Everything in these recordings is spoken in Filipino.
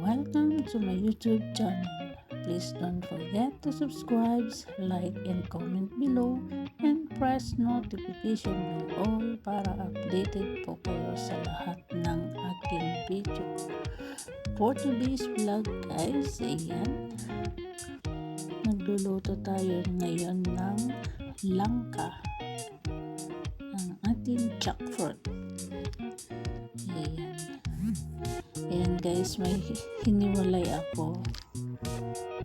welcome to my YouTube channel. Please don't forget to subscribe, like, and comment below, and press notification bell all para updated po kayo sa lahat ng aking video. For today's vlog guys, ayan, nagluluto tayo ngayon ng langka, ang ating jackfruit. Ayan guys, may hiniwalay ako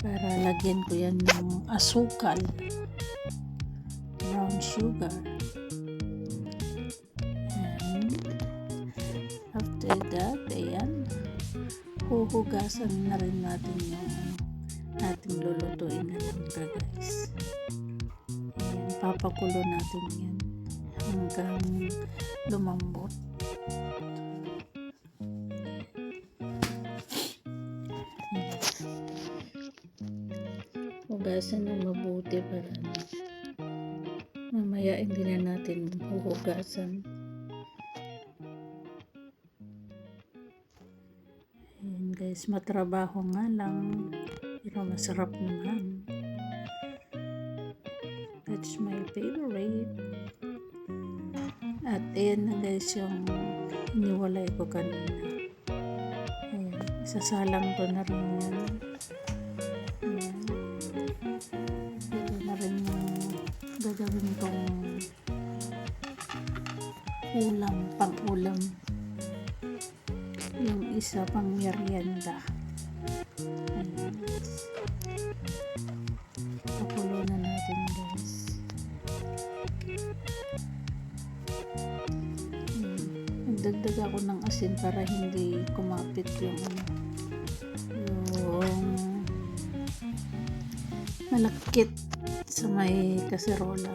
para lagyan ko yan ng asukal, brown sugar. And after that, ayan, huhugasan na rin natin yung ating lulutuin na langka guys. Ayan, papakulo natin yan hanggang lumambot. Hugasan ng mabuti para mamaya hindi na natin huhugasan. Ayan guys, matrabaho nga lang pero masarap naman. That's my favorite. At ayan na guys yung iniwalay ko kanina. Ayan, isasalang ko na rin yan. Gagawin kong ulam, pang-ulam. Yung isa pang merienda. Pakulo na natin guys. Nagdagdag ako ng asin para hindi kumapit yung malakit sa may kaserola.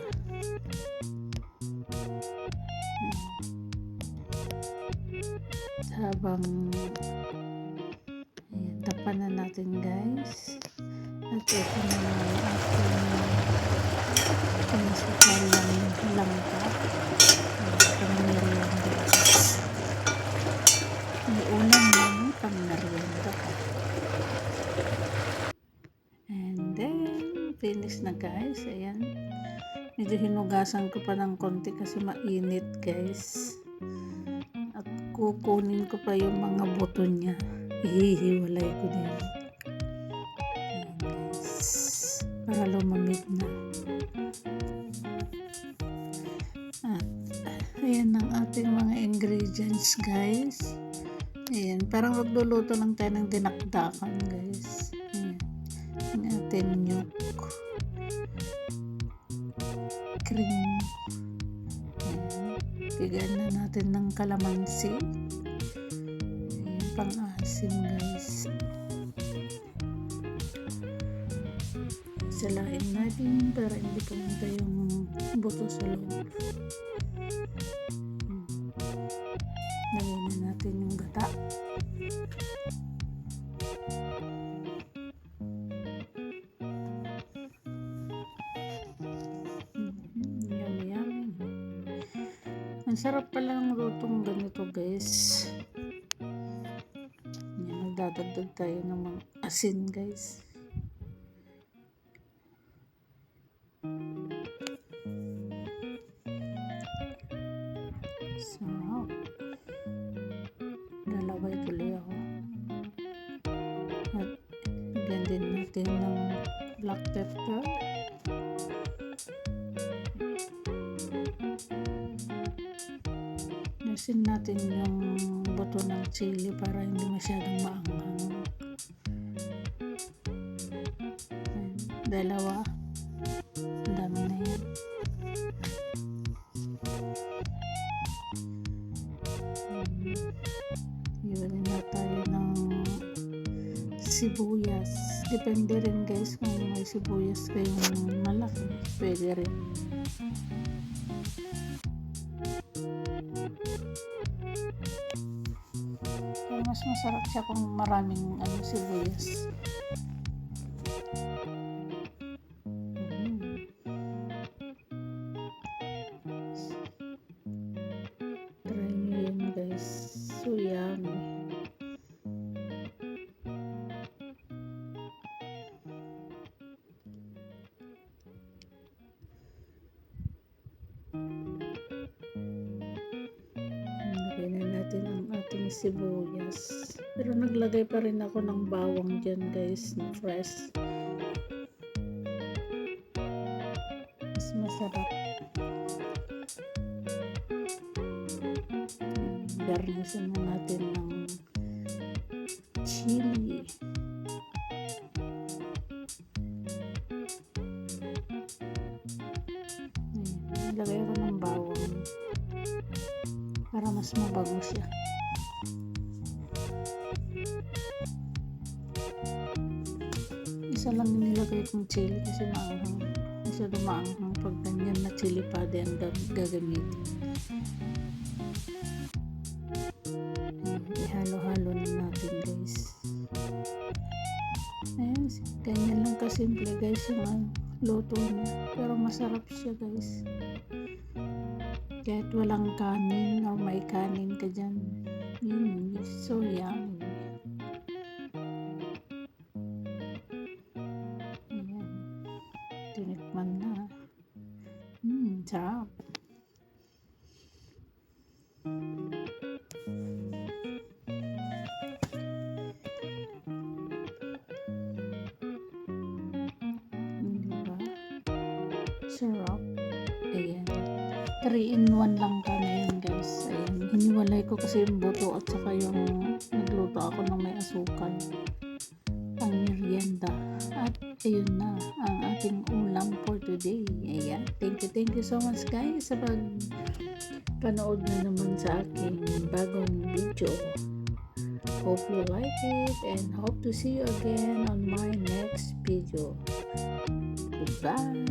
Habang ayan, tapan na natin guys. At ito na yung ating pinasukan ng langka. Pang merienda. May ulam lang pang merienda. And then finish na guys. Ayan, medyo hinugasan ko pa ng konti kasi mainit guys. At kukunin ko pa yung mga buto niya, ihihiwalay ko din. Ayan guys, para lumamig na. At ayan ang ating mga ingredients guys. Ayan, parang magluluto lang tayo ng dinakdakan guys. Ayan, ang ating nyug, cream. Ayan, bigyan na natin ng kalamansi. Ayan, pang-asim guys. Salain natin para hindi pumunta yung buto sa loob. Lagyan na natin yung gata. Ang sarap pala ng lutong ganito guys. Yan, nagdadagdag tayo ng mga asin guys. So, lalaway tuloy ako. At bigyan din natin ng black pepper. Nasin natin yung buto ng chili para hindi masyadong maanghang. Dalawa. Ang dami na yan. Iwan na tayo ng sibuyas. Depende rin guys kung may sibuyas kayong malaki. Pwede rin. Mas masarap siya kung maraming sibuyas. Try nyo yun guys. So yummy. Lagay na natin ang ating sibuyas. Pero naglagay pa rin ako ng bawang dyan guys, na fresh. Mas masarap. Garnisin na natin ng chili. Lagay ko ng bawang para mas mabago siya. Isa lang nilagay kong chili kasi maanghang. Isa dumaanghang pag ganyan na chili pade ang gagamitin. Ihalo-halo na natin guys. Ayan, ganyan lang kasimple guys yung luto niya. Pero masarap siya guys. Kahit walang kanin o may kanin ka dyan. So yummy. Ayan. Tinikman na. Sarap. Diba? Sarap. Ayan. 3-in-1 lang ka na yun guys. Ayan. Hiniwalay ko kasi yung buto at saka yung nagluto ako ng may asukal. Pang merienda. At ayun na ang ating ulam for today. Ayan. Thank you so much guys sa panood na naman sa aking bagong video. Hope you like it and hope to see you again on my next video. Goodbye.